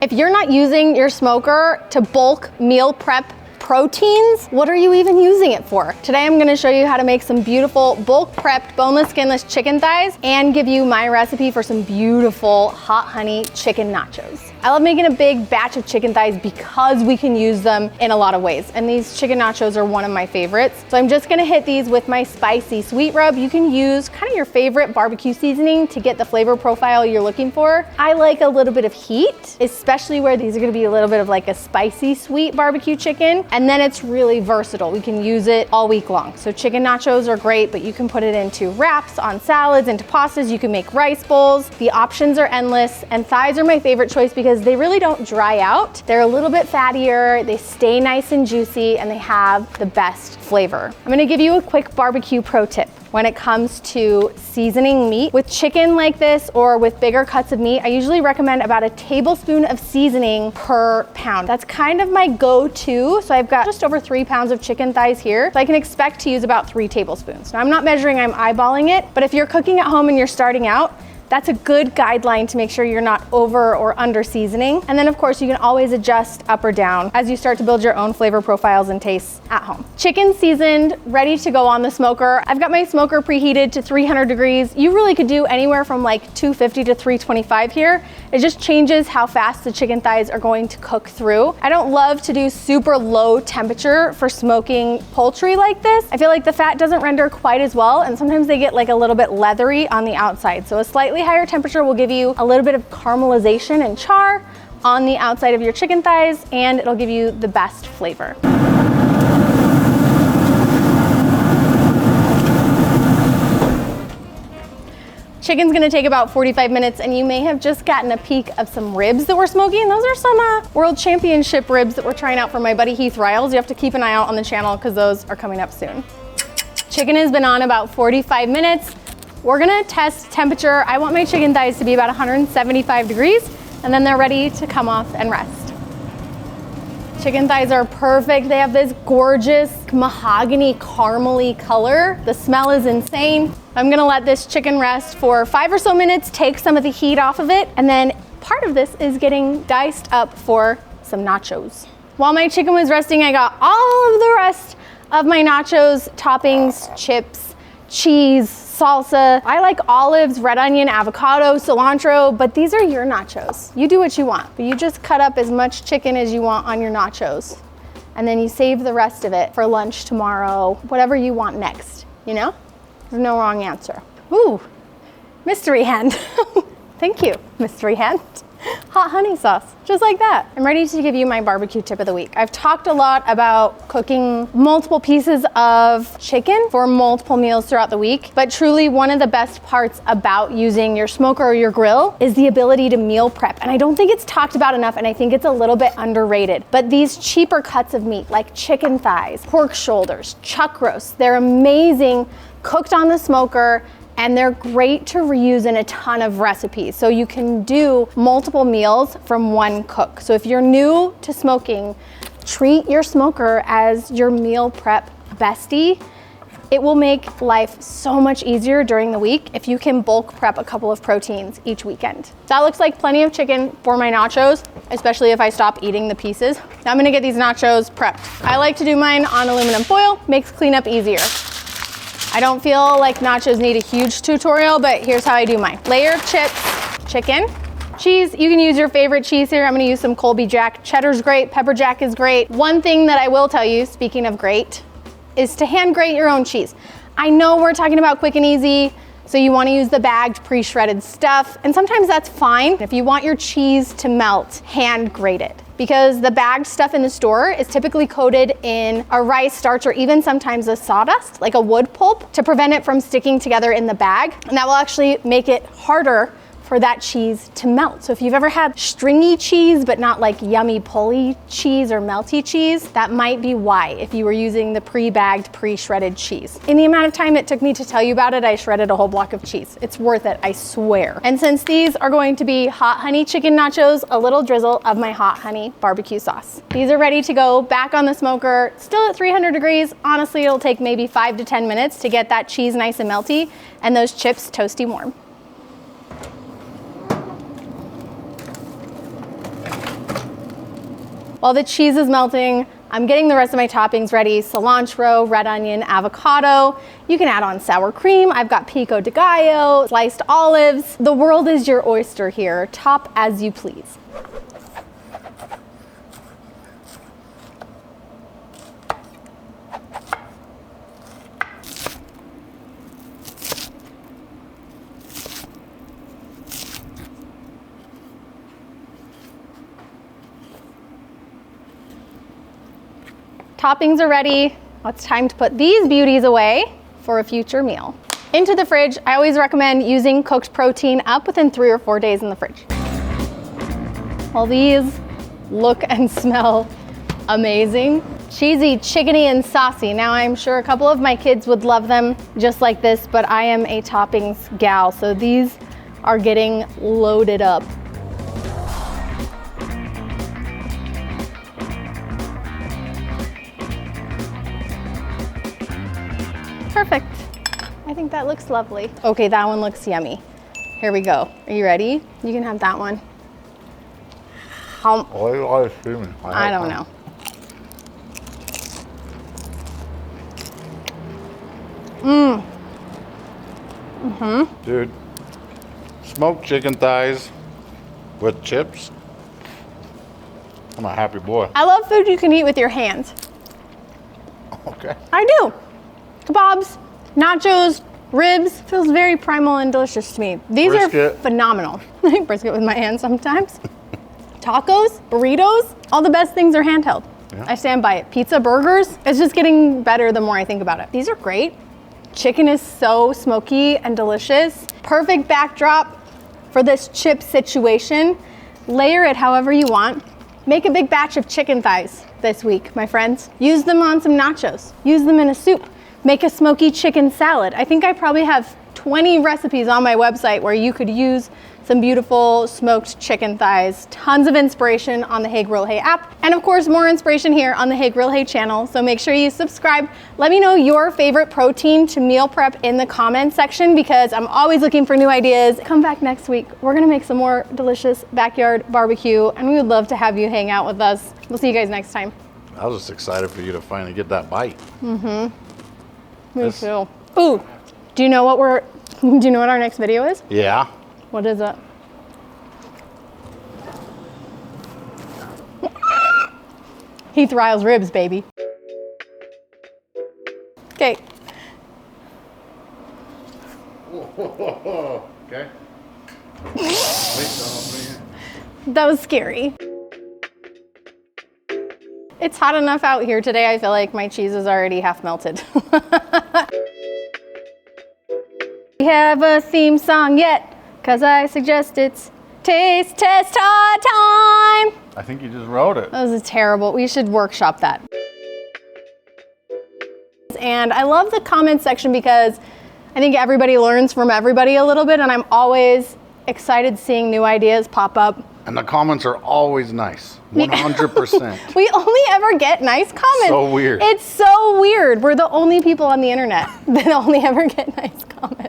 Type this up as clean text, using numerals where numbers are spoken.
If you're not using your smoker to bulk meal prep proteins, what are you even using it for? Today I'm gonna show you how to make some beautiful bulk prepped boneless skinless chicken thighs and give you my recipe for some beautiful hot honey chicken nachos. I love making a big batch of chicken thighs because we can use them in a lot of ways, and these chicken nachos are one of my favorites. So I'm just gonna hit these with my spicy sweet rub. You can use kind of your favorite barbecue seasoning to get the flavor profile you're looking for. I like a little bit of heat, especially where these are gonna be a little bit of like a spicy sweet barbecue chicken, and then it's really versatile. We can use it all week long. So chicken nachos are great, but you can put it into wraps, on salads, into pastas. You can make rice bowls. The options are endless, and thighs are my favorite choice because they really don't dry out. They're a little bit fattier, they stay nice and juicy, and they have the best flavor. I'm gonna give you a quick barbecue pro tip. When it comes to seasoning meat, with chicken like this or with bigger cuts of meat, I usually recommend about a tablespoon of seasoning per pound. That's kind of my go-to. So I've got just over 3 pounds of chicken thighs here. So I can expect to use about 3 tablespoons. Now I'm not measuring, I'm eyeballing it, but if you're cooking at home and you're starting out, that's a good guideline to make sure you're not over or under seasoning. And then of course you can always adjust up or down as you start to build your own flavor profiles and tastes at home. Chicken seasoned, ready to go on the smoker. I've got my smoker preheated to 300 degrees. You really could do anywhere from like 250 to 325 here. It just changes how fast the chicken thighs are going to cook through. I don't love to do super low temperature for smoking poultry like this. I feel like the fat doesn't render quite as well, and sometimes they get like a little bit leathery on the outside. So a slightly higher temperature will give you a little bit of caramelization and char on the outside of your chicken thighs, and it'll give you the best flavor. Chicken's gonna take about 45 minutes, and you may have just gotten a peek of some ribs that we're smoking. Those are some World Championship ribs that we're trying out for my buddy Heath Riles. You have to keep an eye out on the channel because those are coming up soon. Chicken has been on about 45 minutes. We're gonna test temperature. I want my chicken thighs to be about 175 degrees, and then they're ready to come off and rest. Chicken thighs are perfect. They have this gorgeous mahogany caramely color. The smell is insane. I'm gonna let this chicken rest for 5 or so minutes, take some of the heat off of it, and then part of this is getting diced up for some nachos. While my chicken was resting, I got all of the rest of my nachos, toppings, chips, cheese, salsa. I like olives, red onion, avocado, cilantro, but these are your nachos. You do what you want, but you just cut up as much chicken as you want on your nachos. And then you save the rest of it for lunch tomorrow, whatever you want next, you know? There's no wrong answer. Ooh, mystery hand. Thank you, mystery hand. Hot honey sauce, just like that. I'm ready to give you my barbecue tip of the week. I've talked a lot about cooking multiple pieces of chicken for multiple meals throughout the week, but truly one of the best parts about using your smoker or your grill is the ability to meal prep. And I don't think it's talked about enough, and I think it's a little bit underrated. But these cheaper cuts of meat like chicken thighs, pork shoulders, chuck roasts, they're amazing cooked on the smoker, and they're great to reuse in a ton of recipes. So you can do multiple meals from one cook. So if you're new to smoking, treat your smoker as your meal prep bestie. It will make life so much easier during the week if you can bulk prep a couple of proteins each weekend. That looks like plenty of chicken for my nachos, especially if I stop eating the pieces. Now I'm gonna get these nachos prepped. I like to do mine on aluminum foil, makes cleanup easier. I don't feel like nachos need a huge tutorial, but here's how I do mine. Layer of chips, chicken, cheese. You can use your favorite cheese here. I'm gonna use some Colby Jack. Cheddar's great, pepper jack is great. One thing that I will tell you, speaking of great, is to hand grate your own cheese. I know we're talking about quick and easy, so you wanna use the bagged pre-shredded stuff, and sometimes that's fine. If you want your cheese to melt, hand grate it, because the bagged stuff in the store is typically coated in a rice starch or even sometimes a sawdust, like a wood pulp, to prevent it from sticking together in the bag. And that will actually make it harder for that cheese to melt. So if you've ever had stringy cheese, but not like yummy pulley cheese or melty cheese, that might be why, if you were using the pre-bagged, pre-shredded cheese. In the amount of time it took me to tell you about it, I shredded a whole block of cheese. It's worth it, I swear. And since these are going to be hot honey chicken nachos, a little drizzle of my hot honey barbecue sauce. These are ready to go back on the smoker, still at 300 degrees. Honestly, it'll take maybe 5 to 10 minutes to get that cheese nice and melty and those chips toasty warm. While the cheese is melting, I'm getting the rest of my toppings ready. Cilantro, red onion, avocado. You can add on sour cream. I've got pico de gallo, sliced olives. The world is your oyster here. Top as you please. Toppings are ready. It's time to put these beauties away for a future meal. Into the fridge, I always recommend using cooked protein up within 3 or 4 days in the fridge. Well, these look and smell amazing. Cheesy, chickeny, and saucy. Now, I'm sure a couple of my kids would love them just like this, but I am a toppings gal, so these are getting loaded up. Perfect. I think that looks lovely. Okay, that one looks yummy. Here we go. Are you ready? You can have that one. I don't know. Dude, smoked chicken thighs with chips. I'm a happy boy. I love food you can eat with your hands. Okay. I do. Kebabs, nachos, ribs. Feels very primal and delicious to me. These Brisket. are phenomenal. I eat brisket with my hands sometimes. Tacos, burritos, all the best things are handheld. Yeah. I stand by it. Pizza, burgers, it's just getting better the more I think about it. These are great. Chicken is so smoky and delicious. Perfect backdrop for this chip situation. Layer it however you want. Make a big batch of chicken thighs this week, my friends. Use them on some nachos. Use them in a soup. Make a smoky chicken salad. I think I probably have 20 recipes on my website where you could use some beautiful smoked chicken thighs. Tons of inspiration on the Hey Grill Hey app. And of course, more inspiration here on the Hey Grill Hey channel. So make sure you subscribe. Let me know your favorite protein to meal prep in the comments section because I'm always looking for new ideas. Come back next week. We're gonna make some more delicious backyard barbecue and we would love to have you hang out with us. We'll see you guys next time. I was just excited for you to finally get that bite. Me too. Ooh, do you know what our next video is? Yeah. What is it? Heath Riles ribs, baby. Okay. Okay. That was scary. It's hot enough out here today, I feel like my cheese is already half melted. We have a theme song yet, cause I suggest it's Taste Test Hot Time. I think you just wrote it. That was terrible. We should workshop that. And I love the comment section because I think everybody learns from everybody a little bit and I'm always excited seeing new ideas pop up. And the comments are always nice. 100%. We only ever get nice comments. So weird. It's so weird. We're the only people on the internet that only ever get nice comments.